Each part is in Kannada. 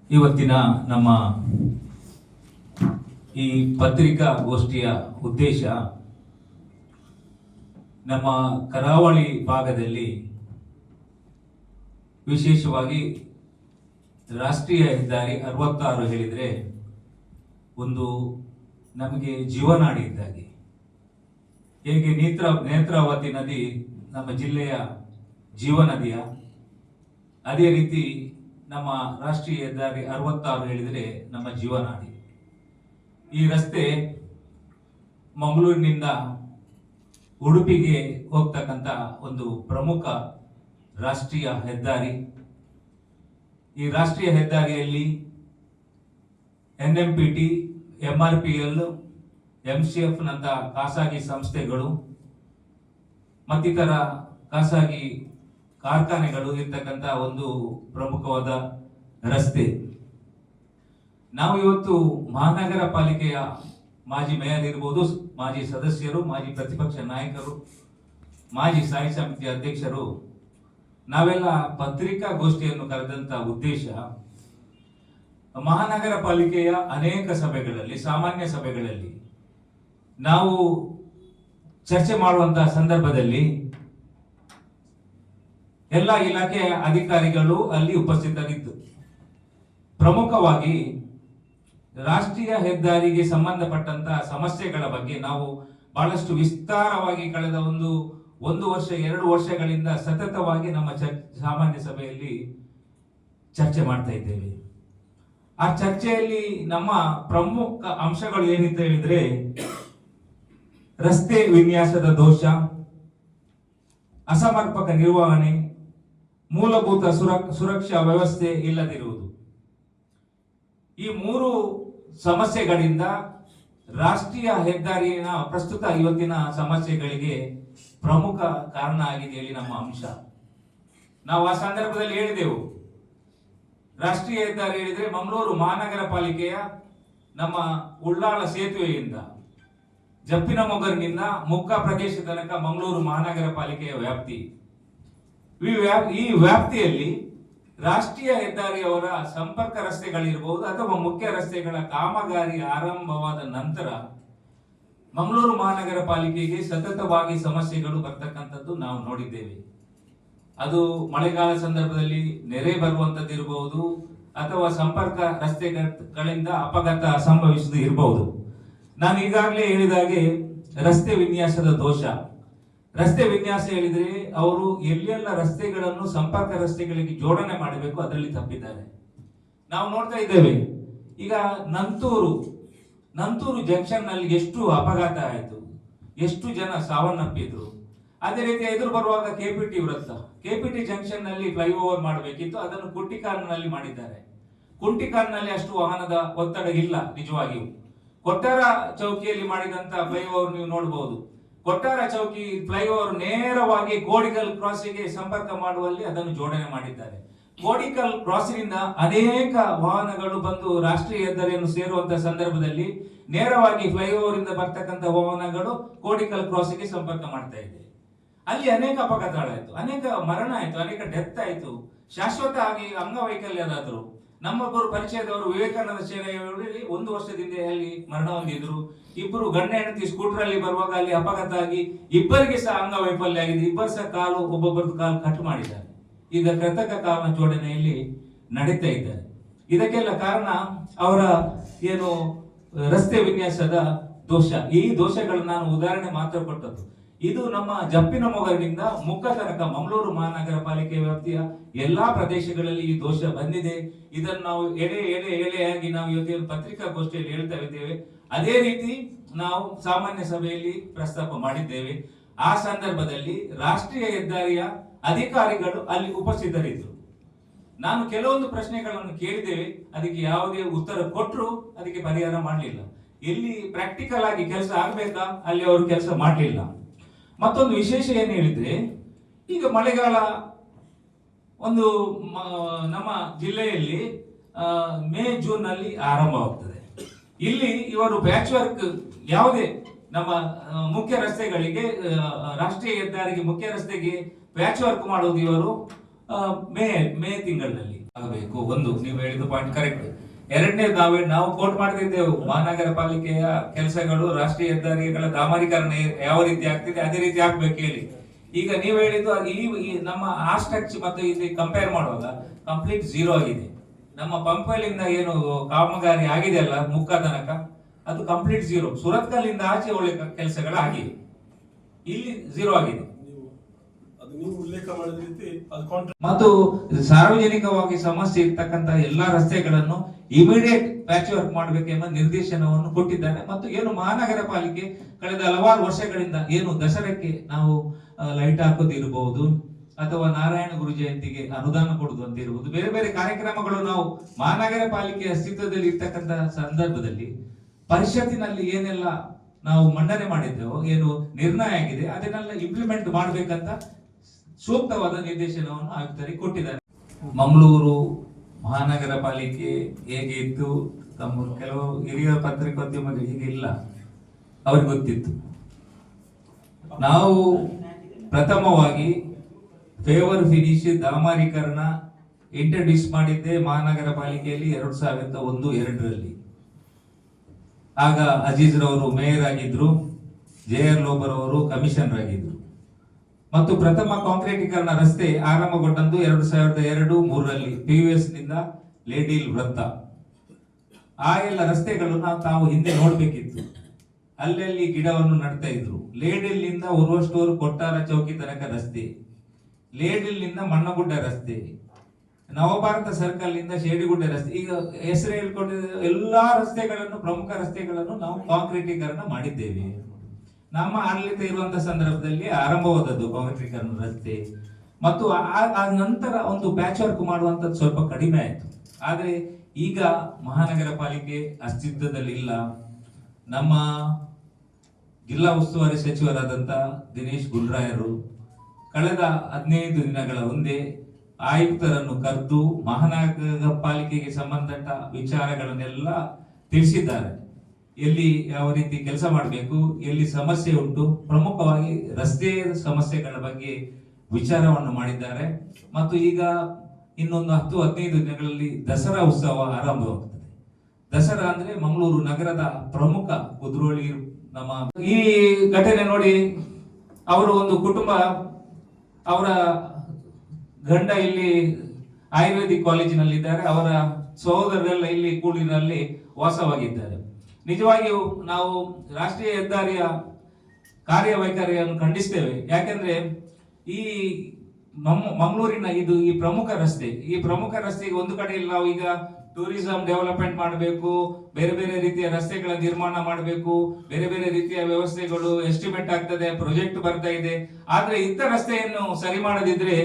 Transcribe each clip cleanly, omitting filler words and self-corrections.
ಇವತ್ತಿನ ನಮ್ಮ ಈ ಪತ್ರಿಕಾಗೋಷ್ಠಿಯ ಉದ್ದೇಶ ನಮ್ಮ ಕರಾವಳಿ ಭಾಗದಲ್ಲಿ ವಿಶೇಷವಾಗಿ ರಾಷ್ಟ್ರೀಯ ಹೆದ್ದಾರಿ 66 ಹೇಳಿದರೆ ಒಂದು ನಮಗೆ ಜೀವನಾಡಿ ಇದ್ದಾಗೆ. ಹೇಗೆ ನೇತ್ರಾವತಿ ನದಿ ನಮ್ಮ ಜಿಲ್ಲೆಯ ಜೀವನದಿಯ, ಅದೇ ರೀತಿ ನಮ್ಮ ರಾಷ್ಟ್ರೀಯ ಹೆದ್ದಾರಿ 66 ಹೇಳಿದರೆ ನಮ್ಮ ಜೀವನಾಡಿ. ಈ ರಸ್ತೆ ಮಂಗಳೂರಿನಿಂದ ಉಡುಪಿಗೆ ಹೋಗ್ತಕ್ಕಂಥ ಒಂದು ಪ್ರಮುಖ ರಾಷ್ಟ್ರೀಯ ಹೆದ್ದಾರಿ. ಈ ರಾಷ್ಟ್ರೀಯ ಹೆದ್ದಾರಿಯಲ್ಲಿ NMPT, MRPL, MCF ನಂತ ಖಾಸಗಿ ಸಂಸ್ಥೆಗಳು ಮತ್ತಿತರ ಖಾಸಗಿ ಕಾರ್ಖಾನೆಗಳು ಇರ್ತಕ್ಕಂಥ ಒಂದು ಪ್ರಮುಖವಾದ ರಸ್ತೆ. ನಾವು ಇವತ್ತು ಮಹಾನಗರ ಪಾಲಿಕೆಯ ಮಾಜಿ ಮೇಯರ್ ಇರ್ಬೋದು, ಮಾಜಿ ಸದಸ್ಯರು, ಮಾಜಿ ಪ್ರತಿಪಕ್ಷ ನಾಯಕರು, ಮಾಜಿ ಸ್ಥಾಯಿ ಸಮಿತಿ ಅಧ್ಯಕ್ಷರು, ನಾವೆಲ್ಲ ಪತ್ರಿಕಾಗೋಷ್ಠಿಯನ್ನು ಕರೆದಂತ ಉದ್ದೇಶ ಮಹಾನಗರ ಪಾಲಿಕೆಯ ಅನೇಕ ಸಭೆಗಳಲ್ಲಿ, ಸಾಮಾನ್ಯ ಸಭೆಗಳಲ್ಲಿ ನಾವು ಚರ್ಚೆ ಮಾಡುವಂತಹ ಸಂದರ್ಭದಲ್ಲಿ ಎಲ್ಲ ಇಲಾಖೆಯ ಅಧಿಕಾರಿಗಳು ಅಲ್ಲಿ ಉಪಸ್ಥಿತರಿದ್ದು ಪ್ರಮುಖವಾಗಿ ರಾಷ್ಟ್ರೀಯ ಹೆದ್ದಾರಿಗೆ ಸಂಬಂಧಪಟ್ಟಂತಹ ಸಮಸ್ಯೆಗಳ ಬಗ್ಗೆ ನಾವು ಬಹಳಷ್ಟು ವಿಸ್ತಾರವಾಗಿ ಕಳೆದ ಒಂದು ವರ್ಷ 2 ವರ್ಷಗಳಿಂದ ಸತತವಾಗಿ ನಮ್ಮ ಸಾಮಾನ್ಯ ಸಭೆಯಲ್ಲಿ ಚರ್ಚೆ ಮಾಡ್ತಾ ಇದ್ದೇವೆ. ಆ ಚರ್ಚೆಯಲ್ಲಿ ನಮ್ಮ ಪ್ರಮುಖ ಅಂಶಗಳು ಏನಿತ್ತು ಹೇಳಿದ್ರೆ, ರಸ್ತೆ ವಿನ್ಯಾಸದ ದೋಷ, ಅಸಮರ್ಪಕ ನಿರ್ವಹಣೆ, ಮೂಲಭೂತ ಸುರಕ್ಷಾ ವ್ಯವಸ್ಥೆ ಇಲ್ಲದಿರುವುದು. ಈ 3 ಸಮಸ್ಯೆಗಳಿಂದ ರಾಷ್ಟ್ರೀಯ ಹೆದ್ದಾರಿಯ ಪ್ರಸ್ತುತ ಇವತ್ತಿನ ಸಮಸ್ಯೆಗಳಿಗೆ ಪ್ರಮುಖ ಕಾರಣ ಆಗಿದೆ ಹೇಳಿ ನಮ್ಮ ಅಂಶ. ನಾವು ಆ ಸಂದರ್ಭದಲ್ಲಿ ಹೇಳಿದೆವು, ರಾಷ್ಟ್ರೀಯ ಹೆದ್ದಾರಿ ಹೇಳಿದ್ರೆ ಮಂಗಳೂರು ಮಹಾನಗರ ಪಾಲಿಕೆಯ ನಮ್ಮ ಉಳ್ಳಾಳ ಸೇತುವೆಯಿಂದ ಜಪ್ಪಿನಮೊಗರಿನಿಂದ ಮುಕ್ಕ ಪ್ರದೇಶ ತನಕ ಮಂಗಳೂರು ಮಹಾನಗರ ಪಾಲಿಕೆಯ ವ್ಯಾಪ್ತಿ. ಈ ವ್ಯಾಪ್ತಿಯಲ್ಲಿ ರಾಷ್ಟ್ರೀಯ ಹೆದ್ದಾರಿಯವರ ಸಂಪರ್ಕ ರಸ್ತೆಗಳಿರಬಹುದು ಅಥವಾ ಮುಖ್ಯ ರಸ್ತೆಗಳ ಕಾಮಗಾರಿ ಆರಂಭವಾದ ನಂತರ ಮಂಗಳೂರು ಮಹಾನಗರ ಪಾಲಿಕೆಗೆ ಸತತವಾಗಿ ಸಮಸ್ಯೆಗಳು ಬರ್ತಕ್ಕಂಥದ್ದು ನಾವು ನೋಡಿದ್ದೇವೆ. ಅದು ಮಳೆಗಾಲ ಸಂದರ್ಭದಲ್ಲಿ ನೆರೆ ಬರುವಂತದ್ದು ಇರಬಹುದು, ಅಥವಾ ಸಂಪರ್ಕ ರಸ್ತೆಗಳಿಂದ ಅಪಘಾತ ಸಂಭವಿಸುವುದು ಇರಬಹುದು. ನಾನು ಈಗಾಗಲೇ ಹೇಳಿದಾಗೆ ರಸ್ತೆ ವಿನ್ಯಾಸದ ದೋಷ. ರಸ್ತೆ ವಿನ್ಯಾಸ ಹೇಳಿದ್ರೆ ಅವರು ಎಲ್ಲೆಲ್ಲ ರಸ್ತೆಗಳನ್ನು ಸಂಪರ್ಕ ರಸ್ತೆಗಳಿಗೆ ಜೋಡಣೆ ಮಾಡಬೇಕು, ಅದರಲ್ಲಿ ತಪ್ಪಿದ್ದಾರೆ. ನಾವು ನೋಡ್ತಾ ಇದ್ದೇವೆ, ಈಗ ನಂತೂರು ಜಂಕ್ಷನ್ ನಲ್ಲಿ ಎಷ್ಟು ಅಪಘಾತ ಆಯಿತು, ಎಷ್ಟು ಜನ ಸಾವನ್ನಪ್ಪಿದ್ರು. ಅದೇ ರೀತಿ ಎದುರು ಬರುವಾಗ KPT ಜಂಕ್ಷನ್ ನಲ್ಲಿ ಫ್ಲೈಓವರ್ ಮಾಡಬೇಕಿತ್ತು, ಅದನ್ನು ಕುಂಟಿಕಾಲ್ನಲ್ಲಿ ಮಾಡಿದ್ದಾರೆ. ಕುಂಟಿಕಾಲ್ನಲ್ಲಿ ಅಷ್ಟು ವಾಹನದ ಒತ್ತಡ ಇಲ್ಲ ನಿಜವಾಗಿಯೂ. ಕೊಟ್ಟಾರ ಚೌಕಿಯಲ್ಲಿ ಮಾಡಿದಂತ ಫ್ಲೈಓವರ್ ನೀವು ನೋಡಬಹುದು. ಕೊಟ್ಟಾರ ಚೌಕಿ ಫ್ಲೈಓವರ್ ನೇರವಾಗಿ ಕೋಡಿಕಲ್ ಕ್ರಾಸಿಗೆ ಸಂಪರ್ಕ ಮಾಡುವಲ್ಲಿ ಅದನ್ನು ಜೋಡಣೆ ಮಾಡಿದ್ದಾರೆ. ಕೋಡಿಕಲ್ ಕ್ರಾಸಿನಿಂದ ಅನೇಕ ವಾಹನಗಳು ಬಂದು ರಾಷ್ಟ್ರೀಯ ಹೆದ್ದಾರಿಯನ್ನು ಸೇರುವಂತಹ ಸಂದರ್ಭದಲ್ಲಿ ನೇರವಾಗಿ ಫ್ಲೈಓವರ್ ಇಂದ ಬರ್ತಕ್ಕಂಥ ವಾಹನಗಳು ಕೋಡಿಕಲ್ ಕ್ರಾಸಿಗೆ ಸಂಪರ್ಕ ಮಾಡ್ತಾ ಇದೆ. ಅಲ್ಲಿ ಅನೇಕ ಅಪಘಾತಗಳಾಯ್ತು, ಅನೇಕ ಮರಣ ಆಯ್ತು, ಅನೇಕ ಡೆತ್ ಆಯ್ತು. ಶಾಶ್ವತ ಆಗಿ ಅಂಗವೈಕಲ್ಯರಾದರು. ನಮ್ಮೊಬ್ಬರು ಪರಿಚಯದವರು ವಿವೇಕಾನಂದ ಸೇನೆಯಲ್ಲಿ 1 ವರ್ಷದಿಂದ ಅಲ್ಲಿ ಮರಣ ಹೊಂದಿದ್ರು. 2 ಗಂಡ ಹೆಂಡತಿ ಸ್ಕೂಟರ್ ಅಲ್ಲಿ ಬರುವಾಗ ಅಲ್ಲಿ ಅಪಘಾತ ಆಗಿ ಇಬ್ಬರಿಗೆ ಸಹ ಅಂಗವೈಫಲ್ಯ ಆಗಿದೆ. ಇಬ್ಬರು ಸಹ ಒಬ್ಬೊಬ್ಬರದ್ದು ಕಾಲು ಕಟ್ ಮಾಡಿದ್ದಾರೆ. ಈಗ ಕೃತಕ ಕಾಲ ಜೋಡಣೆಯಲ್ಲಿ ನಡೀತಾ ಇದ್ದಾರೆ. ಇದಕ್ಕೆಲ್ಲ ಕಾರಣ ಅವರ ಏನು ರಸ್ತೆ ವಿನ್ಯಾಸದ ದೋಷ. ಈ ದೋಷಗಳನ್ನು ನಾನು ಉದಾಹರಣೆ ಮಾತ್ರ ಕೊಟ್ಟದ್ದು. ಇದು ನಮ್ಮ ಜಪ್ಪಿನಮೊಗರಿನಿಂದ ಮುಕ್ಕ ತನಕ ಮಂಗಳೂರು ಮಹಾನಗರ ಪಾಲಿಕೆ ವ್ಯಾಪ್ತಿಯ ಎಲ್ಲಾ ಪ್ರದೇಶಗಳಲ್ಲಿ ಈ ದೋಷ ಬಂದಿದೆ. ಇದನ್ನು ನಾವು ಎಳೆಯಾಗಿ ನಾವು ಇವತ್ತು ಪತ್ರಿಕಾಗೋಷ್ಠಿಯಲ್ಲಿ ಹೇಳ್ತಾ ಇದ್ದೇವೆ. ಅದೇ ರೀತಿ ನಾವು ಸಾಮಾನ್ಯ ಸಭೆಯಲ್ಲಿ ಪ್ರಸ್ತಾಪ ಮಾಡಿದ್ದೇವೆ. ಆ ಸಂದರ್ಭದಲ್ಲಿ ರಾಷ್ಟ್ರೀಯ ಹೆದ್ದಾರಿಯ ಅಧಿಕಾರಿಗಳು ಅಲ್ಲಿ ಉಪಸ್ಥಿತರಿದ್ದರು. ನಾನು ಕೆಲವೊಂದು ಪ್ರಶ್ನೆಗಳನ್ನು ಕೇಳಿದ್ದೇವೆ, ಅದಕ್ಕೆ ಯಾವುದೇ ಉತ್ತರ ಕೊಟ್ಟರು ಅದಕ್ಕೆ ಪರಿಹಾರ ಮಾಡಲಿಲ್ಲ. ಎಲ್ಲಿ ಪ್ರಾಕ್ಟಿಕಲ್ ಆಗಿ ಕೆಲಸ ಆಗ್ಬೇಕಾ ಅಲ್ಲಿ ಅವರು ಕೆಲಸ ಮಾಡಲಿಲ್ಲ. ಮತ್ತೊಂದು ವಿಶೇಷ ಏನು ಹೇಳಿದ್ರೆ, ಈಗ ಮಳೆಗಾಲ ನಮ್ಮ ಜಿಲ್ಲೆಯಲ್ಲಿ ಮೇ-ಜೂನ್ ನಲ್ಲಿ ಆರಂಭವಾಗ್ತದೆ. ಇಲ್ಲಿ ಇವರು ಪ್ಯಾಚ್ ವರ್ಕ್ ಯಾವುದೇ ನಮ್ಮ ಮುಖ್ಯ ರಸ್ತೆಗಳಿಗೆ, ರಾಷ್ಟ್ರೀಯ ಹೆದ್ದಾರಿಗೆ ಮುಖ್ಯ ರಸ್ತೆಗೆ ಪ್ಯಾಚ್ ವರ್ಕ್ ಮಾಡುವುದು ಇವರು ಮೇ ತಿಂಗಳಿನಲ್ಲಿ. ಆಗಬೇಕು. ಒಂದು, ನೀವು ಹೇಳಿದ ಪಾಯಿಂಟ್ ಕರೆಕ್ಟ್. ಎರಡನೇ, ನಾವು ಕೋಟ್ ಮಾಡ್ತಿದ್ದೆವು, ಮಹಾನಗರ ಪಾಲಿಕೆಯ ಕೆಲಸಗಳು ರಾಷ್ಟ್ರೀಯ ಹೆದ್ದಾರಿಗಳ ಡಾಮರೀಕರಣ ಯಾವ ರೀತಿ ಆಗ್ತಿದೆ ಅದೇ ರೀತಿ ಆಗ್ಬೇಕು ಹೇಳಿ. ಈಗ ನೀವು ಹೇಳಿದ್ದು ಈ ನಮ್ಮ ಆ ಸ್ಟ್ರಕ್ಚರ್ ಮತ್ತು ಇಲ್ಲಿ ಕಂಪೇರ್ ಮಾಡುವಾಗ ಕಂಪ್ಲೀಟ್ ಝೀರೋ ಆಗಿದೆ. ನಮ್ಮ ಪಂಪಲಿಂದ ಏನು ಕಾಮಗಾರಿ ಆಗಿದೆ ಅಲ್ಲ ಮುಕ್ಕ ತನಕ, ಅದು ಕಂಪ್ಲೀಟ್ ಝೀರೋ. ಸುರತ್ಕಲ್ಲಿಂದ ಆಚೆ ಒಳ್ಳೆ ಕೆಲಸಗಳು ಆಗಿದೆ, ಇಲ್ಲಿ ಝೀರೋ ಆಗಿದೆ. ಮತ್ತು ಸಾರ್ವಜನಿಕವಾಗಿ ಸಮಸ್ಯೆ ಇರ್ತಕ್ಕಂಥ ಎಲ್ಲಾ ರಸ್ತೆಗಳನ್ನು ಇಮಿಡಿಯೇಟ್ ಪ್ಯಾಚ್ ವರ್ಕ್ ಮಾಡಬೇಕೆಂಬ ನಿರ್ದೇಶನವನ್ನು ಕೊಟ್ಟಿದ್ದಾರೆ. ಮತ್ತು ಏನು ಮಹಾನಗರ ಪಾಲಿಕೆ ಕಳೆದ ಹಲವಾರು ವರ್ಷಗಳಿಂದ ಏನು ದಸರಾಕ್ಕೆ ನಾವು ಲೈಟ್ ಹಾಕೋದಿರಬಹುದು ಅಥವಾ ನಾರಾಯಣ ಗುರು ಜಯಂತಿಗೆ ಅನುದಾನ ಕೊಡುವುದು ಅಂತ ಇರಬಹುದು, ಬೇರೆ ಬೇರೆ ಕಾರ್ಯಕ್ರಮಗಳು ನಾವು ಮಹಾನಗರ ಪಾಲಿಕೆ ಅಸ್ತಿತ್ವದಲ್ಲಿ ಇರ್ತಕ್ಕಂಥ ಸಂದರ್ಭದಲ್ಲಿ ಪರಿಷತ್ತಿನಲ್ಲಿ ಏನೆಲ್ಲ ನಾವು ಮಂಡನೆ ಮಾಡಿದ್ದೆವೋ, ಏನು ನಿರ್ಣಯ ಆಗಿದೆ ಅದನ್ನೆಲ್ಲ ಇಂಪ್ಲಿಮೆಂಟ್ ಮಾಡಬೇಕಂತ ಸೂಕ್ತವಾದ ನಿರ್ದೇಶನವನ್ನು ಆಯುಕ್ತರಿಗೆ ಕೊಟ್ಟಿದ್ದಾರೆ. ಮಂಗಳೂರು ಮಹಾನಗರ ಪಾಲಿಕೆ ಹೇಗೆ ಇತ್ತು, ತಮ್ಮ ಕೆಲವು ಹಿರಿಯ ಪತ್ರಿಕೋದ್ಯಮಗಳು ಹೀಗೆ ಇಲ್ಲ, ಅವ್ರಿಗೆ ಗೊತ್ತಿತ್ತು. ನಾವು ಪ್ರಥಮವಾಗಿ ಫೇವರ್ ಫಿನಿಶ್ ಡಾಮರೀಕರಣ ಇಂಟ್ರಡ್ಯೂಸ್ ಮಾಡಿದ್ದೆ ಮಹಾನಗರ ಪಾಲಿಕೆಯಲ್ಲಿ 2001-2ರಲ್ಲಿ. ಆಗ ಅಜೀಜ್ ರವರು ಮೇಯರ್ ಆಗಿದ್ರು, JR ಲೋಬರ್ ಅವರು ಕಮಿಷನರ್ ಆಗಿದ್ರು. ಮತ್ತು ಪ್ರಥಮ ಕಾಂಕ್ರೀಟೀಕರಣ ರಸ್ತೆ ಆರಂಭಗೊಂಡದ್ದು 2002-3ರಲ್ಲಿ PUS ನಿಂದ ಲೇಡಿಲ್ ವೃತ್ತ. ಆ ಎಲ್ಲ ರಸ್ತೆಗಳನ್ನು ತಾವು ಹಿಂದೆ ನೋಡ್ಬೇಕಿತ್ತು. ಅಲ್ಲಲ್ಲಿ ಗಿಡವನ್ನು ನಡ್ತಾ ಇದ್ರು. ಲೇಡಿಲ್ ನಿಂದ ಉರ್ವ ಸ್ಟೋರ್ ಕೊಟ್ಟಾರ ಚೌಕಿ ತನಕ ರಸ್ತೆ, ಲೇಡಿಲ್ ನಿಂದ ಮಣ್ಣಗುಡ್ಡ ರಸ್ತೆ, ನವಭಾರತ ಸರ್ಕಲ್ ನಿಂದ ಶೇಡಿಗುಡ್ಡ ರಸ್ತೆ, ಈಗ ಹೆಸರು ಹೇಳ್ಕೊಂಡಿದ್ದ ಎಲ್ಲಾ ರಸ್ತೆಗಳನ್ನು, ಪ್ರಮುಖ ರಸ್ತೆಗಳನ್ನು ನಾವು ಕಾಂಕ್ರೀಟೀಕರಣ ಮಾಡಿದ್ದೇವೆ. ನಮ್ಮ ಆಡಳಿತ ಇರುವಂತಹ ಸಂದರ್ಭದಲ್ಲಿ ಆರಂಭವಾದದ್ದು ಕಾಂಕ್ರೀಟೀಕರಣ ರಸ್ತೆ. ಮತ್ತು ಆ ನಂತರ ಒಂದು ಪ್ಯಾಚ್ ವರ್ಕ್ ಮಾಡುವಂತದ್ದು ಸ್ವಲ್ಪ ಕಡಿಮೆ ಆಯಿತು. ಆದರೆ ಈಗ ಮಹಾನಗರ ಪಾಲಿಕೆ ಅಸ್ತಿತ್ವದಲ್ಲಿ ಇಲ್ಲ. ನಮ್ಮ ಜಿಲ್ಲಾ ಉಸ್ತುವಾರಿ ಸಚಿವರಾದಂತ ದಿನೇಶ್ ಗುಂಡ್ರಾಯರು ಕಳೆದ 15 ದಿನಗಳ ಹಿಂದೆ ಆಯುಕ್ತರನ್ನು ಕರೆದು ಮಹಾನಗರ ಪಾಲಿಕೆಗೆ ಸಂಬಂಧಪಟ್ಟ ವಿಚಾರಗಳನ್ನೆಲ್ಲ ತಿಳಿಸಿದ್ದಾರೆ. ಎಲ್ಲಿ ಯಾವ ರೀತಿ ಕೆಲಸ ಮಾಡಬೇಕು, ಎಲ್ಲಿ ಸಮಸ್ಯೆ ಉಂಟು, ಪ್ರಮುಖವಾಗಿ ರಸ್ತೆ ಸಮಸ್ಯೆಗಳ ಬಗ್ಗೆ ವಿಚಾರವನ್ನು ಮಾಡಿದ್ದಾರೆ. ಮತ್ತು ಈಗ ಇನ್ನೊಂದು 10-15 ದಿನಗಳಲ್ಲಿ ದಸರಾ ಉತ್ಸವ ಆರಂಭವಾಗುತ್ತದೆ. ದಸರಾ ಅಂದ್ರೆ ಮಂಗಳೂರು ನಗರದ ಪ್ರಮುಖ ಕುದ್ರೋಳಿ. ನಮ್ಮ ಈ ಘಟನೆ ನೋಡಿ, ಅವರು ಒಂದು ಕುಟುಂಬ, ಅವರ ಗಂಡ ಇಲ್ಲಿ ಆಯುರ್ವೇದಿಕ್ ಕಾಲೇಜಿನಲ್ಲಿದ್ದಾರೆ, ಅವರ ಸಹೋದರರೆಲ್ಲ ಇಲ್ಲಿ ಕೂಡಿನಲ್ಲಿ ವಾಸವಾಗಿದ್ದಾರೆ. ನಿಜವಾಗಿಯೂ ನಾವು ರಾಷ್ಟ್ರೀಯ ಹೆದ್ದಾರಿಯ ಕಾರ್ಯವೈಖರಿಯನ್ನು ಖಂಡಿಸ್ತೇವೆ. ಯಾಕೆಂದ್ರೆ ಈ ಮಂಗಳೂರಿನ ಈ ಪ್ರಮುಖ ರಸ್ತೆ, ಈ ಪ್ರಮುಖ ರಸ್ತೆಗೆ ಒಂದು ಕಡೆಯಲ್ಲಿ ನಾವು ಈಗ ಟೂರಿಸಂ ಡೆವಲಪ್ಮೆಂಟ್ ಮಾಡಬೇಕು, ಬೇರೆ ಬೇರೆ ರೀತಿಯ ರಸ್ತೆಗಳ ನಿರ್ಮಾಣ ಮಾಡಬೇಕು, ಬೇರೆ ಬೇರೆ ರೀತಿಯ ವ್ಯವಸ್ಥೆಗಳು ಎಸ್ಟಿಮೇಟ್ ಆಗ್ತದೆ, ಪ್ರಾಜೆಕ್ಟ್ ಬರ್ತಾ ಇದೆ. ಆದ್ರೆ ಇಂಥ ರಸ್ತೆಯನ್ನು ಸರಿ ಮಾಡದಿದ್ರೆ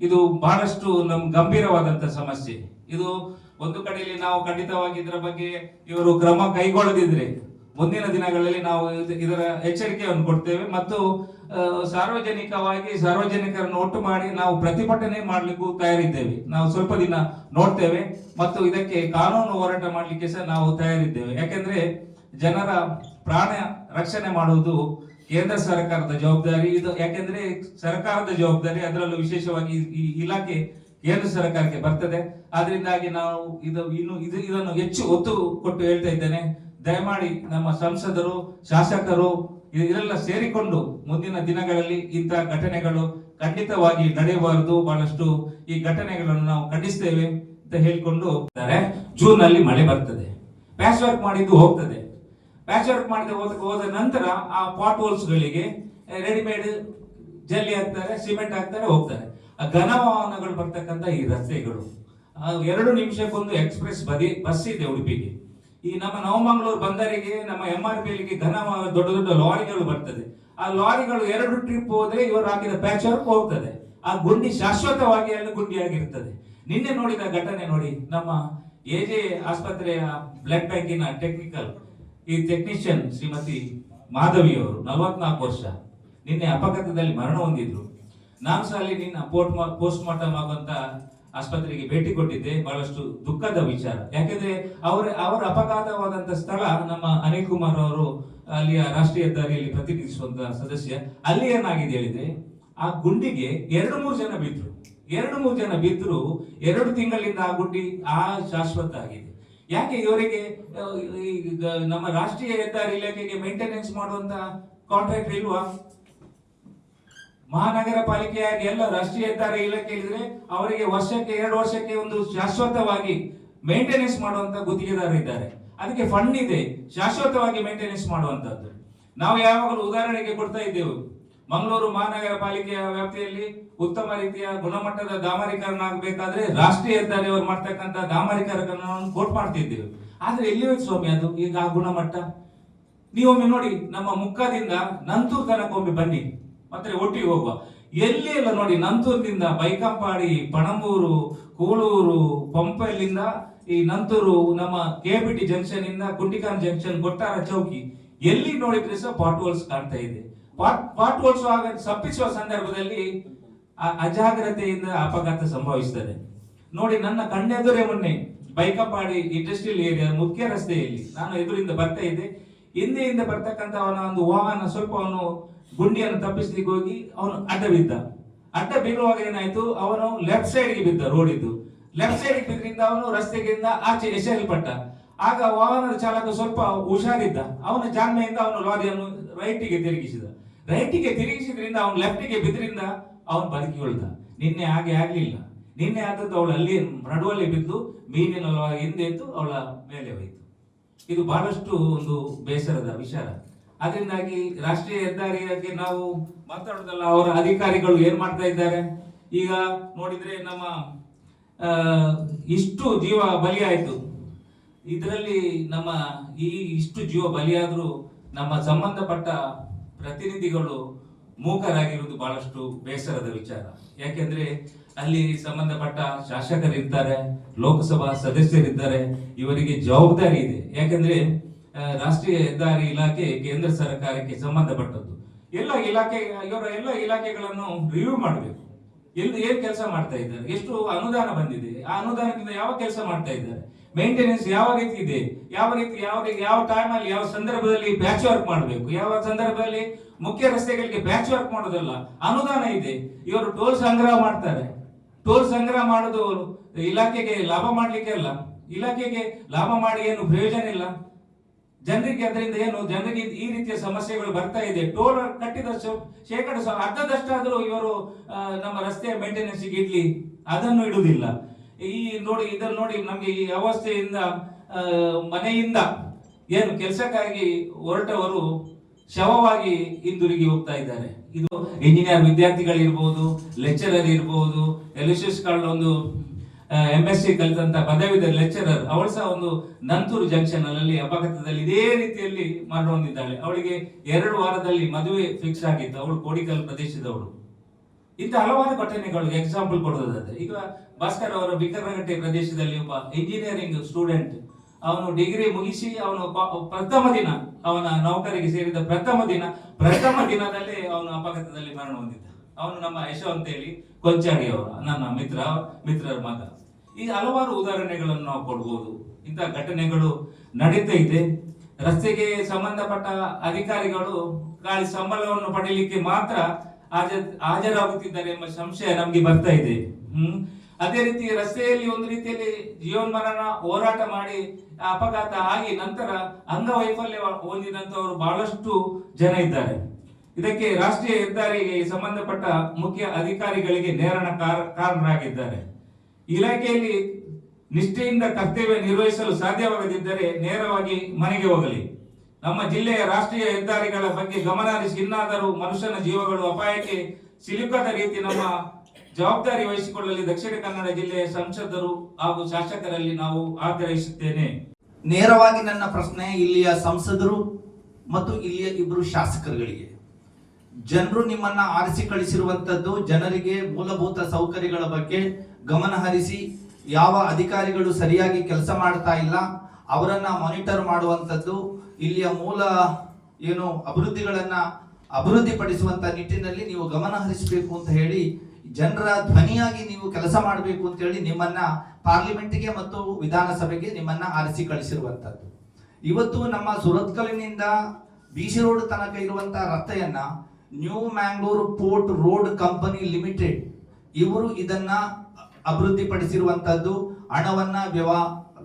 ಇದು ಬಹಳಷ್ಟು ಗಂಭೀರವಾದಂತ ಸಮಸ್ಯೆ. ಇದು ಒಂದು ಕಡೆಯಲ್ಲಿ ನಾವು ಖಂಡಿತವಾಗಿ ಇದರ ಬಗ್ಗೆ ಇವರು ಕ್ರಮ ಕೈಗೊಳ್ಳದಿದ್ರೆ ಮುಂದಿನ ದಿನಗಳಲ್ಲಿ ನಾವು ಇದರ ಎಚ್ಚರಿಕೆಯನ್ನು ಕೊಡ್ತೇವೆ. ಮತ್ತು ಸಾರ್ವಜನಿಕರನ್ನು ಒಟ್ಟು ಮಾಡಿ ನಾವು ಪ್ರತಿಭಟನೆ ಮಾಡಲಿಕ್ಕೂ ತಯಾರಿದ್ದೇವೆ. ನಾವು ಸ್ವಲ್ಪ ದಿನ ನೋಡ್ತೇವೆ ಮತ್ತು ಇದಕ್ಕೆ ಕಾನೂನು ಹೋರಾಟ ಮಾಡಲಿಕ್ಕೆ ಸಹ ನಾವು ತಯಾರಿದ್ದೇವೆ. ಯಾಕೆಂದ್ರೆ ಜನರ ಪ್ರಾಣ ರಕ್ಷಣೆ ಮಾಡುವುದು ಕೇಂದ್ರ ಸರ್ಕಾರದ ಜವಾಬ್ದಾರಿ. ಇದು ಯಾಕೆಂದ್ರೆ ಸರ್ಕಾರದ ಜವಾಬ್ದಾರಿ, ಅದರಲ್ಲೂ ವಿಶೇಷವಾಗಿ ಈ ಇಲಾಖೆ ಕೇಂದ್ರ ಸರ್ಕಾರಕ್ಕೆ ಬರ್ತದೆ. ಆದ್ರಿಂದಾಗಿ ನಾವು ಇದನ್ನು ಹೆಚ್ಚು ಒತ್ತು ಕೊಟ್ಟು ಹೇಳ್ತಾ ಇದ್ದೇನೆ. ದಯಮಾಡಿ ನಮ್ಮ ಸಂಸದರು, ಶಾಸಕರು ಇದೆಲ್ಲ ಸೇರಿಕೊಂಡು ಮುಂದಿನ ದಿನಗಳಲ್ಲಿ ಇಂತಹ ಘಟನೆಗಳು ಖಂಡಿತವಾಗಿ ನಡೆಯಬಾರದು. ಬಹಳಷ್ಟು ಈ ಘಟನೆಗಳನ್ನು ನಾವು ಖಂಡಿಸ್ತೇವೆ ಅಂತ ಹೇಳ್ಕೊಂಡು ಜೂನ್ ಅಲ್ಲಿ ಮಳೆ ಬರ್ತದೆ, ಪ್ಯಾಚ್ ವರ್ಕ್ ಮಾಡಿದ್ದು ಹೋಗ್ತದೆ. ಪ್ಯಾಚ್ ವರ್ಕ್ ಮಾಡಿದ ಹೋದ ನಂತರ ಆ ಪಾಟ್ ಹೋಲ್ಸ್ ಗಳಿಗೆ ರೆಡಿಮೇಡ್ ಜಲ್ಲಿ ಹಾಕ್ತಾರೆ, ಸಿಮೆಂಟ್ ಹಾಕ್ತಾರೆ, ಹೋಗ್ತಾರೆ. ಆ ಘನ ವಾಹನಗಳು ಬರ್ತಕ್ಕಂಥ ಈ ರಸ್ತೆಗಳು 2 ನಿಮಿಷಕ್ಕೊಂದು ಎಕ್ಸ್ಪ್ರೆಸ್ ಬಸ್ ಇದೆ ಉಡುಪಿಗೆ. ಈ ನಮ್ಮ ನವಮಂಗಳೂರು ಬಂದರಿಗೆ, ನಮ್ಮ MRPLಗೆ ದೊಡ್ಡ ದೊಡ್ಡ ಲಾರಿಗಳು ಬರ್ತದೆ. ಆ ಲಾರಿಗಳು 2 ಟ್ರಿಪ್ ಹೋದ್ರೆ ಇವರು ಹಾಕಿದ ಪ್ಯಾಚ್ ವರ್ಕ್ ಹೋಗ್ತದೆ. ಆ ಗುಂಡಿ ಶಾಶ್ವತವಾಗಿ ಅಲ್ಲಿ ಗುಂಡಿಯಾಗಿರ್ತದೆ. ನಿನ್ನೆ ನೋಡಿದ ಘಟನೆ ನೋಡಿ, ನಮ್ಮ AJ ಆಸ್ಪತ್ರೆಯ ಬ್ಲಡ್ ಬ್ಯಾಂಕಿನ ಟೆಕ್ನಿಷಿಯನ್ ಶ್ರೀಮತಿ ಮಾಧವಿ ಅವರು 44 ವರ್ಷ ನಿನ್ನೆ ಅಪಘಾತದಲ್ಲಿ ಮರಣ ಹೊಂದಿದ್ರು. ನಾನು ಸಹ ಅಲ್ಲಿ ನಿನ್ನ ಪೋಸ್ಟ್ ಮಾರ್ಟಮ್ ಆಗುವಂತ ಆಸ್ಪತ್ರೆಗೆ ಭೇಟಿ ಕೊಟ್ಟಿದ್ದೆ. ಬಹಳಷ್ಟು ದುಃಖದ ವಿಚಾರ. ಯಾಕೆಂದ್ರೆ ಅವರ ಅಪಘಾತವಾದಂತ ಸ್ಥಳ ನಮ್ಮ ಅನಿಲ್ ಕುಮಾರ್ ಅವರು ಅಲ್ಲಿಯ ರಾಷ್ಟ್ರೀಯ ಹೆದ್ದಾರಿಯಲ್ಲಿ ಪ್ರತಿನಿಧಿಸುವಂತ ಸದಸ್ಯ. ಅಲ್ಲಿ ಏನಾಗಿದೆ ಹೇಳಿದ್ರೆ, ಆ ಗುಂಡಿಗೆ 2-3 ಜನ ಬಿದ್ರು. 2-3 ಜನ ಬಿದ್ದರು 2 ತಿಂಗಳಿಂದ ಆ ಗುಡ್ಡಿ ಶಾಶ್ವತ ಆಗಿದೆ. ಯಾಕೆ ಇವರಿಗೆ ನಮ್ಮ ರಾಷ್ಟ್ರೀಯ ಹೆದ್ದಾರಿ ಇಲಾಖೆಗೆ ಮೇಂಟೆನೆನ್ಸ್ ಮಾಡುವಂತ ಕಾಂಟ್ರಾಕ್ಟರ್ ಇಲ್ವಾ? ಮಹಾನಗರ ಪಾಲಿಕೆಯಾಗಿ ಎಲ್ಲ ರಾಷ್ಟ್ರೀಯ ಹೆದ್ದಾರಿ ಇಲಾಖೆ ಇದ್ರೆ ಅವರಿಗೆ ವರ್ಷಕ್ಕೆ 2 ವರ್ಷಕ್ಕೆ ಒಂದು ಶಾಶ್ವತವಾಗಿ ಮೇಂಟೆನೆನ್ಸ್ ಮಾಡುವಂತ ಗುತ್ತಿಗೆದಾರರು ಇದ್ದಾರೆ. ಅದಕ್ಕೆ ಫಂಡ್ ಇದೆ ಶಾಶ್ವತವಾಗಿ ಮೇಂಟೆನೆನ್ಸ್ ಮಾಡುವಂತದ್ದು. ನಾವು ಯಾವಾಗಲೂ ಉದಾಹರಣೆಗೆ ಕೊಡ್ತಾ ಇದ್ದೇವೆ, ಮಂಗಳೂರು ಮಹಾನಗರ ಪಾಲಿಕೆಯ ವ್ಯಾಪ್ತಿಯಲ್ಲಿ ಉತ್ತಮ ರೀತಿಯ ಗುಣಮಟ್ಟದ ಡಾಮರೀಕರಣ ಆಗಬೇಕಾದ್ರೆ ರಾಷ್ಟ್ರೀಯ ಹೆದ್ದಾರಿ ಅವರು ಮಾಡ್ತಕ್ಕಂಥ ಡಾಮರೀಕರಣವನ್ನು ಕೋಟ್ ಮಾಡ್ತಿದ್ದೇವೆ. ಆದ್ರೆ ಎಲ್ಲಿ ಹೋಯ್ತು ಸ್ವಾಮಿ ಅದು ಈಗ ಆ ಗುಣಮಟ್ಟ? ನೀವೊಮ್ಮೆ ನೋಡಿ, ನಮ್ಮ ಮುಕ್ಕದಿಂದ ನಂತೂರು ತನಕ ಒಮ್ಮೆ ಬನ್ನಿ, ಮತ್ತೆ ಒಟ್ಟಿಗೆ ಹೋಗುವ. ಎಲ್ಲಿ ಎಲ್ಲ ನೋಡಿ, ನಂತೂರಿನಿಂದ ಬೈಕಂಪಾಡಿ, ಪಣಂಬೂರು, ಕೂಳೂರು, ಪಂಪಲ್ಲಿಂದ ಈ ನಂತೂರು, ನಮ್ಮ ಕೆಬಿಟಿ ಜಂಕ್ಷನ್ ಇಂದ ಕುಂಟಿಕಾನ್ ಜಂಕ್ಷನ್, ಕೊಟ್ಟಾರ ಚೌಕಿ, ಎಲ್ಲಿ ನೋಡಿದ್ರೆ ಸಹ ಪಾಟ್ ಹೋಲ್ಸ್ ಕಾಣ್ತಾ ಇದೆ. ಪಾಟ್ ಹೋಲ್ಸ್ ಸಪ್ಪಿಸುವ ಸಂದರ್ಭದಲ್ಲಿ ಅಜಾಗ್ರತೆಯಿಂದ ಅಪಘಾತ ಸಂಭವಿಸುತ್ತದೆ. ನೋಡಿ, ನನ್ನ ಕಣ್ಣೆದುರೇ ಮೊನ್ನೆ ಬೈಕಂಪಾಡಿ ಇಂಡಸ್ಟ್ರಿಯಲ್ ಏರಿಯಾ ಮುಖ್ಯ ರಸ್ತೆಯಲ್ಲಿ ನಾನು ಎದುರಿಂದ ಬರ್ತಾ ಇದ್ದೆ. ಹಿಂದೆಯಿಂದ ಬರ್ತಕ್ಕಂಥ ಅವನ ಒಂದು ವಾಹನ ಸ್ವಲ್ಪ ಅವನು ಗುಂಡಿಯನ್ನು ತಪ್ಪಿಸ್ಲಿಕ್ಕೆ ಹೋಗಿ ಅವನು ಅಡ್ಡ ಬಿದ್ದ. ಅಡ್ಡ ಬೀಳುವಾಗ ಏನಾಯ್ತು, ಅವನು ಲೆಫ್ಟ್ ಸೈಡ್ಗೆ ಬಿದ್ದ. ರೋಡ್ ಇದ್ದು ಲೆಫ್ಟ್ ಸೈಡ್ ಬಿದ್ರಿಂದ ಅವನು ರಸ್ತೆಗಿಂದ ಆಚೆ ಎಸೆಯಲ್ಪಟ್ಟ. ಆಗ ವಾಹನದ ಚಾಲಕ ಸ್ವಲ್ಪ ಹುಷಾರಿದ್ದ, ಅವನ ಜಾಣ್ಮೆಯಿಂದ ಅವನು ಲಾರಿಯನ್ನು ರೈಟಿಗೆ ತಿರುಗಿಸಿದ್ರಿಂದ ಅವನು ಲೆಫ್ಟಿಗೆ ಬಿದ್ರಿಂದ ಅವನು ಬದುಕಿ ಉಳಿದ. ನಿನ್ನೆ ಹಾಗೆ ಆಗ್ಲಿಲ್ಲ. ನಿನ್ನೆ ಆದದ್ದು ಅವಳು ಅಲ್ಲಿ ನಡುವಲ್ಲಿ ಬಿದ್ದು ಮೀನಿನ ಹಿಂದೆ ಎದ್ದು ಅವಳ ಮೇಲೆ ಹೋಯಿತು. ಇದು ಬಹಳಷ್ಟು ಒಂದು ಬೇಸರದ ವಿಚಾರ. ಅದರಿಂದಾಗಿ ರಾಷ್ಟ್ರೀಯ ಹೆದ್ದಾರಿಗೆ ನಾವು ಮಾತಾಡೋದಲ್ಲ, ಅವರ ಅಧಿಕಾರಿಗಳು ಏನ್ ಮಾಡ್ತಾ ಇದ್ದಾರೆ ಈಗ ನೋಡಿದ್ರೆ, ನಮ್ಮ ಇಷ್ಟು ಜೀವ ಬಲಿಯಾಯಿತು. ಇದರಲ್ಲಿ ನಮ್ಮ ಇಷ್ಟು ಜೀವ ಬಲಿಯಾದ್ರೂ ನಮ್ಮ ಸಂಬಂಧಪಟ್ಟ ಪ್ರತಿನಿಧಿಗಳು ಮೂಕರಾಗಿರುವುದು ಬಹಳಷ್ಟು ಬೇಸರದ ವಿಚಾರ. ಯಾಕೆಂದ್ರೆ ಅಲ್ಲಿ ಸಂಬಂಧಪಟ್ಟ ಶಾಸಕರಿದ್ದಾರೆ, ಲೋಕಸಭಾ ಸದಸ್ಯರಿದ್ದಾರೆ, ಇವರಿಗೆ ಜವಾಬ್ದಾರಿ ಇದೆ. ಯಾಕೆಂದ್ರೆ ರಾಷ್ಟ್ರೀಯ ಹೆದ್ದಾರಿ ಇಲಾಖೆ ಕೇಂದ್ರ ಸರ್ಕಾರಕ್ಕೆ ಸಂಬಂಧಪಟ್ಟದ್ದು. ಎಲ್ಲ ಇಲಾಖೆಗಳನ್ನು ರಿವ್ಯೂ ಮಾಡಬೇಕು. ಏನ್ ಕೆಲಸ ಮಾಡ್ತಾ ಇದ್ದಾರೆ, ಎಷ್ಟು ಅನುದಾನ ಬಂದಿದೆ, ಆ ಅನುದಾನದಿಂದ ಯಾವ ಕೆಲಸ ಮಾಡ್ತಾ ಇದ್ದಾರೆ, ಮೇಂಟೆನೆನ್ಸ್ ಯಾವ ರೀತಿ ಇದೆ, ಯಾವ ಟೈಮ್ ಅಲ್ಲಿ ಯಾವ ಸಂದರ್ಭದಲ್ಲಿ ಪ್ಯಾಚ್ ವರ್ಕ್ ಮಾಡಬೇಕು, ಯಾವ ಸಂದರ್ಭದಲ್ಲಿ ಮುಖ್ಯ ರಸ್ತೆಗಳಿಗೆ ಪ್ಯಾಚ್ ವರ್ಕ್ ಮಾಡೋದಲ್ಲ. ಅನುದಾನ ಇದೆ, ಇವರು ಟೋಲ್ ಸಂಗ್ರಹ ಮಾಡ್ತಾರೆ. ಟೋಲ್ ಸಂಗ್ರಹ ಮಾಡೋದು ಇಲಾಖೆಗೆ ಲಾಭ ಮಾಡ್ಲಿಕ್ಕೆ ಅಲ್ಲ. ಇಲಾಖೆಗೆ ಲಾಭ ಮಾಡಿ ಏನು ಪ್ರಯೋಜನ ಇಲ್ಲ. ಜನರಿಗೆ ಅದರಿಂದ ಏನು, ಜನರಿಗೆ ಈ ರೀತಿಯ ಸಮಸ್ಯೆಗಳು ಬರ್ತಾ ಇದೆ. ಟೋಲ್ ಕಟ್ಟಿದ ಶೇಕಡ ಅರ್ಧದಷ್ಟಾದ್ರೂ ಇವರು ನಮ್ಮ ರಸ್ತೆಯ ಮೇಂಟೆನೆನ್ಸ್ ಇಡ್ಲಿ, ಅದನ್ನು ಇಡುವುದಿಲ್ಲ. ಇದನ್ನು ನೋಡಿ ನಮ್ಗೆ ಈ ಅವಸ್ಥೆಯಿಂದ ಮನೆಯಿಂದ ಏನು ಕೆಲಸಕ್ಕಾಗಿ ಹೊರಟವರು ಶವವಾಗಿ ಹಿಂದಿರುಗಿ ಹೋಗ್ತಾ ಇದ್ದಾರೆ. ಇದು ಇಂಜಿನಿಯರ್ ವಿದ್ಯಾರ್ಥಿಗಳಿರ್ಬೋದು, ಲೆಕ್ಚರರ್ ಇರ್ಬೋದು, ಎಲ್ಎಸ್ಎಸ್ ಒಂದು MSc ಕಲಿತಂತ ಪದವೀಧರ ಲೆಕ್ಚರರ್, ಅವಳು ಸಹ ಒಂದು ನಂತೂರು ಜಂಕ್ಷನ್ ಅಲ್ಲಿ ಅಪಘಾತದಲ್ಲಿ ಇದೇ ರೀತಿಯಲ್ಲಿ ಮರಣ ಹೊಂದಿದ್ದಾಳೆ. ಅವಳಿಗೆ 2 ವಾರದಲ್ಲಿ ಮದುವೆ ಫಿಕ್ಸ್ ಆಗಿತ್ತು. ಅವಳು ಕೋಡಿಕಲ್ ಪ್ರದೇಶದವಳು. ಇಂಥ ಹಲವಾರು ಘಟನೆಗಳು ಎಕ್ಸಾಂಪಲ್ ಕೊಡೋದಾದ್ರೆ, ಈಗ ಭಾಸ್ಕರ್ ಅವರ ಬಿಕರಗಟ್ಟೆ ಪ್ರದೇಶದಲ್ಲಿ ಒಬ್ಬ ಇಂಜಿನಿಯರಿಂಗ್ ಸ್ಟೂಡೆಂಟ್, ಅವನು ಡಿಗ್ರಿ ಮುಗಿಸಿ ಅವನು ಪ್ರಥಮ ದಿನ ಅವನ ನೌಕರಿಗೆ ಸೇರಿದ ಪ್ರಥಮ ದಿನದಲ್ಲೇ ಅವನು ಅಪಘಾತದಲ್ಲಿ ಮರಣ ಹೊಂದಿದ್ದ. ಅವನು ನಮ್ಮ ಯಶವಂತ ಹೇಳಿ ಕೊಂಚಾಡಿ ಅವರ ನನ್ನ ಮಿತ್ರರ ಮಗ. ಈ ಹಲವಾರು ಉದಾಹರಣೆಗಳನ್ನು ನಾವು ಕೊಡ್ಬೋದು. ಇಂಥ ಘಟನೆಗಳು ನಡೀತೈತೆ. ರಸ್ತೆಗೆ ಸಂಬಂಧಪಟ್ಟ ಅಧಿಕಾರಿಗಳು ಗಾಳಿ ಸಂಬಳವನ್ನು ಪಡೆಯಲಿಕ್ಕೆ ಮಾತ್ರ ಹಾಜರಾಗುತ್ತಿದ್ದಾರೆ ಎಂಬ ಸಂಶಯ ನಮ್ಗೆ ಬರ್ತಾ ಇದೆ. ಅದೇ ರೀತಿ ರಸ್ತೆಯಲ್ಲಿ ಒಂದು ರೀತಿಯಲ್ಲಿ ಜೀವನ್ಮರಣ ಹೋರಾಟ ಮಾಡಿ ಅಪಘಾತ ಆಗಿ ನಂತರ ಅಂಗವೈಫಲ್ಯ ಹೊಂದಿದಂತವರು ಬಹಳಷ್ಟು ಜನ ಇದ್ದಾರೆ. ಇದಕ್ಕೆ ರಾಷ್ಟ್ರೀಯ ಹೆದ್ದಾರಿಗೆ ಸಂಬಂಧಪಟ್ಟ ಮುಖ್ಯ ಅಧಿಕಾರಿಗಳಿಗೆ ನೇರಣ ಕಾರಣರಾಗಿದ್ದಾರೆ. ಇಲಾಖೆಯಲ್ಲಿ ನಿಷ್ಠೆಯಿಂದ ಕರ್ತವ್ಯ ನಿರ್ವಹಿಸಲು ಸಾಧ್ಯವಾಗದಿದ್ದರೆ ನೇರವಾಗಿ ಮನೆಗೆ ಹೋಗಲಿ. ನಮ್ಮ ಜಿಲ್ಲೆಯ ರಾಷ್ಟ್ರೀಯ ಹೆದ್ದಾರಿಗಳ ಬಗ್ಗೆ ಗಮನ ಹರಿಸಿ ಇನ್ನಾದರೂ ಮನುಷ್ಯನ ಜೀವಗಳು ಅಪಾಯಕ್ಕೆ ಸಿಲುಕದ ರೀತಿ ನಮ್ಮ ಜವಾಬ್ದಾರಿ ವಹಿಸಿಕೊಳ್ಳಲಿ ದಕ್ಷಿಣ ಕನ್ನಡ ಜಿಲ್ಲೆಯ ಸಂಸದರು ಹಾಗೂ ಶಾಸಕರಲ್ಲಿ ನಾವು ಆಗ್ರಹಿಸುತ್ತೇನೆ. ನೇರವಾಗಿ ನನ್ನ ಪ್ರಶ್ನೆ ಇಲ್ಲಿಯ ಸಂಸದರು ಮತ್ತು ಇಲ್ಲಿಯ ಇಬ್ಬರು ಶಾಸಕರುಗಳಿಗೆ. ಜನರು ನಿಮ್ಮನ್ನ ಆರಿಸಿ ಕಳಿಸಿರುವಂತದ್ದು ಜನರಿಗೆ ಮೂಲಭೂತ ಸೌಕರ್ಯಗಳ ಬಗ್ಗೆ ಗಮನ ಹರಿಸಿ, ಯಾವ ಅಧಿಕಾರಿಗಳು ಸರಿಯಾಗಿ ಕೆಲಸ ಮಾಡ್ತಾ ಇಲ್ಲ ಅವರನ್ನ ಮಾನಿಟರ್ ಮಾಡುವಂತದ್ದು, ಇಲ್ಲಿಯ ಮೂಲ ಏನು ಅಭಿವೃದ್ಧಿಗಳನ್ನ ಅಭಿವೃದ್ಧಿಪಡಿಸುವಂತ ನಿಟ್ಟಿನಲ್ಲಿ ನೀವು ಗಮನ ಹರಿಸಬೇಕು ಅಂತ ಹೇಳಿ, ಜನರ ಧ್ವನಿಯಾಗಿ ನೀವು ಕೆಲಸ ಮಾಡಬೇಕು ಅಂತ ಹೇಳಿ ನಿಮ್ಮನ್ನ ಪಾರ್ಲಿಮೆಂಟ್ಗೆ ಮತ್ತು ವಿಧಾನಸಭೆಗೆ ನಿಮ್ಮನ್ನ ಆರಿಸಿ ಕಳಿಸಿರುವಂತದ್ದು. ಇವತ್ತು ನಮ್ಮ ಸುರತ್ಕಲಿನಿಂದ BC ರೋಡ್ ತನಕ ಇರುವಂತಹ ರಸ್ತೆಯನ್ನ new Mangalore port road company limited ಇವರು ಇದನ್ನ ಅಭಿವೃದ್ಧಿಪಡಿಸಿರುವಂತದ್ದು, ಹಣವನ್ನ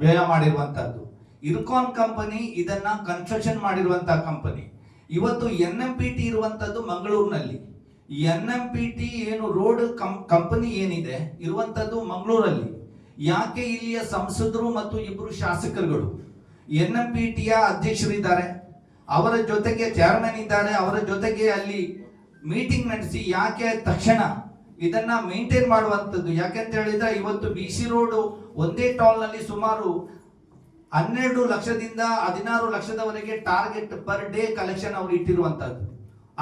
ವ್ಯಯ ಮಾಡಿರುವಂತದ್ದು. ಇರ್ಕಾನ್ ಕಂಪನಿ ಇದನ್ನ ಕನ್ಸ್ಟ್ರಕ್ಷನ್ ಮಾಡಿರುವಂತಹ ಕಂಪನಿ. ಇವತ್ತು NMPT ಇರುವಂತದ್ದು ಮಂಗಳೂರಿನಲ್ಲಿ. NMPT ಏನು ರೋಡ್ ಕಂಪನಿ ಏನಿದೆ ಇರುವಂತದ್ದು ಮಂಗಳೂರಲ್ಲಿ. ಯಾಕೆ ಇಲ್ಲಿಯ ಸಂಸದರು ಮತ್ತು ಇಬ್ಬರು ಶಾಸಕರುಗಳು NMPTಯ ಅಧ್ಯಕ್ಷರಿದ್ದಾರೆ, ಅವರ ಜೊತೆಗೆ ಚೇರ್ಮನ್ ಇದ್ದಾರೆ, ಅವರ ಜೊತೆಗೆ ಅಲ್ಲಿ ಮೀಟಿಂಗ್ ನಡೆಸಿ ಯಾಕೆ ತಕ್ಷಣ ಇದನ್ನ ಮೇಂಟೈನ್ ಮಾಡುವಂಥದ್ದು? ಯಾಕೆಂತ ಹೇಳಿದ್ರೆ ಇವತ್ತು BC ರೋಡ್ ಒಂದೇ ಟಾಲ್ ನಲ್ಲಿ ಸುಮಾರು 12 ಲಕ್ಷದಿಂದ 16 ಲಕ್ಷದವರೆಗೆ ಟಾರ್ಗೆಟ್ ಪರ್ ಡೇ ಕಲೆಕ್ಷನ್ ಅವರು ಇಟ್ಟಿರುವಂತದ್ದು.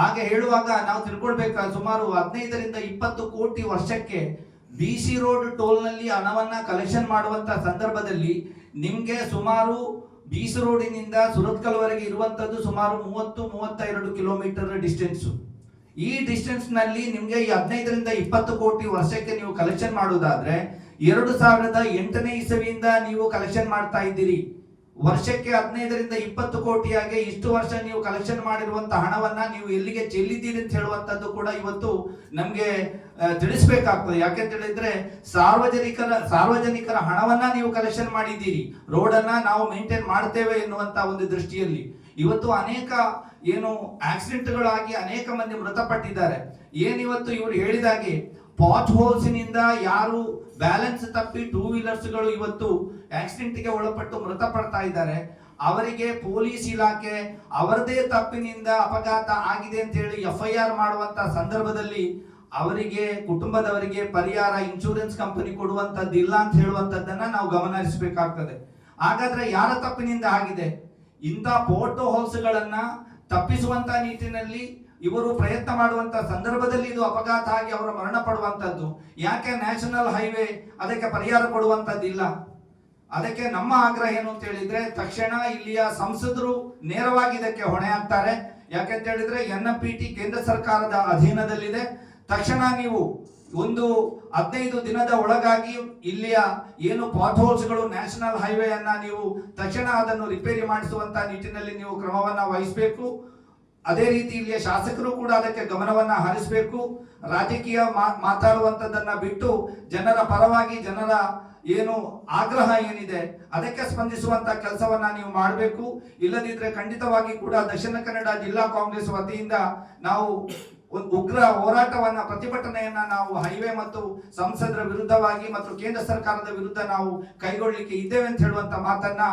ಹಾಗೆ ಹೇಳುವಾಗ ನಾವು ತಿಳ್ಕೊಳ್ಬೇಕಾದ ಸುಮಾರು 15ರಿಂದ 20 ಕೋಟಿ ವರ್ಷಕ್ಕೆ BC ರೋಡ್ ಟೋಲ್ ನಲ್ಲಿ ಹಣವನ್ನ ಕಲೆಕ್ಷನ್ ಮಾಡುವಂತ ಸಂದರ್ಭದಲ್ಲಿ ನಿಮ್ಗೆ ಸುಮಾರು BC ರೋಡಿನಿಂದ ಸುರತ್ಕಲ್ವರೆಗೆ ಇರುವಂತದ್ದು ಸುಮಾರು 30-32 ಕಿಲೋಮೀಟರ್ ಡಿಸ್ಟೆನ್ಸ್. ಈ ಡಿಸ್ಟೆನ್ಸ್ ನಲ್ಲಿ ನಿಮ್ಗೆ ಈ 15ರಿಂದ 20 ಕೋಟಿ ವರ್ಷಕ್ಕೆ ನೀವು ಕಲೆಕ್ಷನ್ ಮಾಡುವುದಾದ್ರೆ 2008ನೇ ಇಸವಿಯಿಂದ ನೀವು ಕಲೆಕ್ಷನ್ ಮಾಡ್ತಾ ಇದ್ದೀರಿ. ವರ್ಷಕ್ಕೆ 15ರಿಂದ 20 ಕೋಟಿಯಾಗಿ ಇಷ್ಟು ವರ್ಷ ನೀವು ಕಲೆಕ್ಷನ್ ಮಾಡಿರುವಂತಹ ಹಣವನ್ನ ನೀವು ಎಲ್ಲಿಗೆ ಚೆಲ್ಲಿದ್ದೀರಿ ಅಂತ ಹೇಳುವಂತದ್ದು ಕೂಡ ಇವತ್ತು ನಮ್ಗೆ ತಿಳಿಸ್ಬೇಕಾಗ್ತದೆ. ಯಾಕೆಂತ ಹೇಳಿದ್ರೆ ಸಾರ್ವಜನಿಕರ ಹಣವನ್ನ ನೀವು ಕಲೆಕ್ಷನ್ ಮಾಡಿದ್ದೀರಿ, ರೋಡನ್ನ ನಾವು ಮೇಂಟೈನ್ ಮಾಡ್ತೇವೆ ಎನ್ನುವಂತ ಒಂದು ದೃಷ್ಟಿಯಲ್ಲಿ ಇವತ್ತು ಅನೇಕ ಏನು ಆಕ್ಸಿಡೆಂಟ್ಗಳಾಗಿ ಅನೇಕ ಮಂದಿ ಮೃತಪಟ್ಟಿದ್ದಾರೆ. ಏನಿವತ್ತು ಇವರು ಹೇಳಿದಾಗೆ ಪಾಟ್ ಹೋಲ್ಸ್ ನಿಂದ ಯಾರು ಬ್ಯಾಲೆನ್ಸ್ ತಪ್ಪಿ ಟೂ ವೀಲರ್ಸ್ಗಳು ಇವತ್ತು ಆಕ್ಸಿಡೆಂಟ್ಗೆ ಒಳಪಟ್ಟು ಮೃತಪಡ್ತಾ ಇದ್ದಾರೆ, ಅವರಿಗೆ ಪೊಲೀಸ್ ಇಲಾಖೆ ಅವರದೇ ತಪ್ಪಿನಿಂದ ಅಪಘಾತ ಆಗಿದೆ ಅಂತ ಹೇಳಿ FIR ಮಾಡುವಂತ ಸಂದರ್ಭದಲ್ಲಿ ಅವರಿಗೆ ಕುಟುಂಬದವರಿಗೆ ಪರಿಹಾರ ಇನ್ಶೂರೆನ್ಸ್ ಕಂಪನಿ ಕೊಡುವಂತದ್ದು ಇಲ್ಲ ಅಂತ ಹೇಳುವಂತದ್ದನ್ನ ನಾವು ಗಮನಿಸಬೇಕಾಗ್ತದೆ. ಹಾಗಾದ್ರೆ ಯಾರ ತಪ್ಪಿನಿಂದ ಆಗಿದೆ? ಇಂಥ ಪೋರ್ಟೋ ಹೋಲ್ಸ್ಗಳನ್ನ ತಪ್ಪಿಸುವಂತ ನಿಟ್ಟಿನಲ್ಲಿ ಇವರು ಪ್ರಯತ್ನ ಮಾಡುವಂತ ಸಂದರ್ಭದಲ್ಲಿ ಇದು ಅಪಘಾತ ಆಗಿ ಅವರು ಮರಣ ಪಡುವಂತದ್ದು. ಯಾಕೆ ನ್ಯಾಷನಲ್ ಹೈವೇ ಅದಕ್ಕೆ ಪರಿಹಾರ ಕೊಡುವಂತದ್ದಿಲ್ಲ? ಅದಕ್ಕೆ ನಮ್ಮ ಆಗ್ರಹ ಏನು ಅಂತ ಹೇಳಿದ್ರೆ ತಕ್ಷಣ ಇಲ್ಲಿಯ ಸಂಸದರು ನೇರವಾಗಿ ಇದಕ್ಕೆ ಹೊಣೆ ಆಗ್ತಾರೆ. ಯಾಕೆಂತ ಹೇಳಿದ್ರೆ NMPT ಕೇಂದ್ರ ಸರ್ಕಾರದ ಅಧೀನದಲ್ಲಿದೆ. ತಕ್ಷಣ ನೀವು ಒಂದು 15 ದಿನದ ಒಳಗಾಗಿ ಇಲ್ಲಿಯ ಏನು ಪಾಟ್ ಹೋಲ್ಸ್ಗಳು ನ್ಯಾಷನಲ್ ಹೈವೇ ಅನ್ನ ನೀವು ತಕ್ಷಣ ಅದನ್ನು ರಿಪೇರಿ ಮಾಡಿಸುವಂತ ನಿಟ್ಟಿನಲ್ಲಿ ನೀವು ಕ್ರಮವನ್ನ ವಹಿಸಬೇಕು. ಅದೇ ರೀತಿ ಇಲ್ಲಿಯ ಶಾಸಕರು ಕೂಡ ಅದಕ್ಕೆ ಗಮನವನ್ನ ಹರಿಸಬೇಕು. ರಾಜಕೀಯ ಮಾತಾಡುವಂತದ್ದನ್ನ ಬಿಟ್ಟು ಜನರ ಪರವಾಗಿ ಜನರ ಏನು ಆಗ್ರಹ ಏನಿದೆ ಅದಕ್ಕೆ ಸ್ಪಂದಿಸುವಂತ ಕೆಲಸವನ್ನ ನೀವು ಮಾಡಬೇಕು. ಇಲ್ಲದಿದ್ರೆ ಖಂಡಿತವಾಗಿ ಕೂಡ ದಕ್ಷಿಣ ಕನ್ನಡ ಜಿಲ್ಲಾ ಕಾಂಗ್ರೆಸ್ ವತಿಯಿಂದ ನಾವು ಒಂದು ಉಗ್ರ ಹೋರಾಟವನ್ನ ಪ್ರತಿಭಟನೆಯನ್ನ ನಾವು ಹೈವೇ ಮತ್ತು ಸಂಸದರ ವಿರುದ್ಧವಾಗಿ ಮತ್ತು ಕೇಂದ್ರ ಸರ್ಕಾರದ ವಿರುದ್ಧ ನಾವು ಕೈಗೊಳ್ಳಲಿಕ್ಕೆ ಇದ್ದೇವೆ ಅಂತ ಹೇಳುವಂತ ಮಾತನ್ನ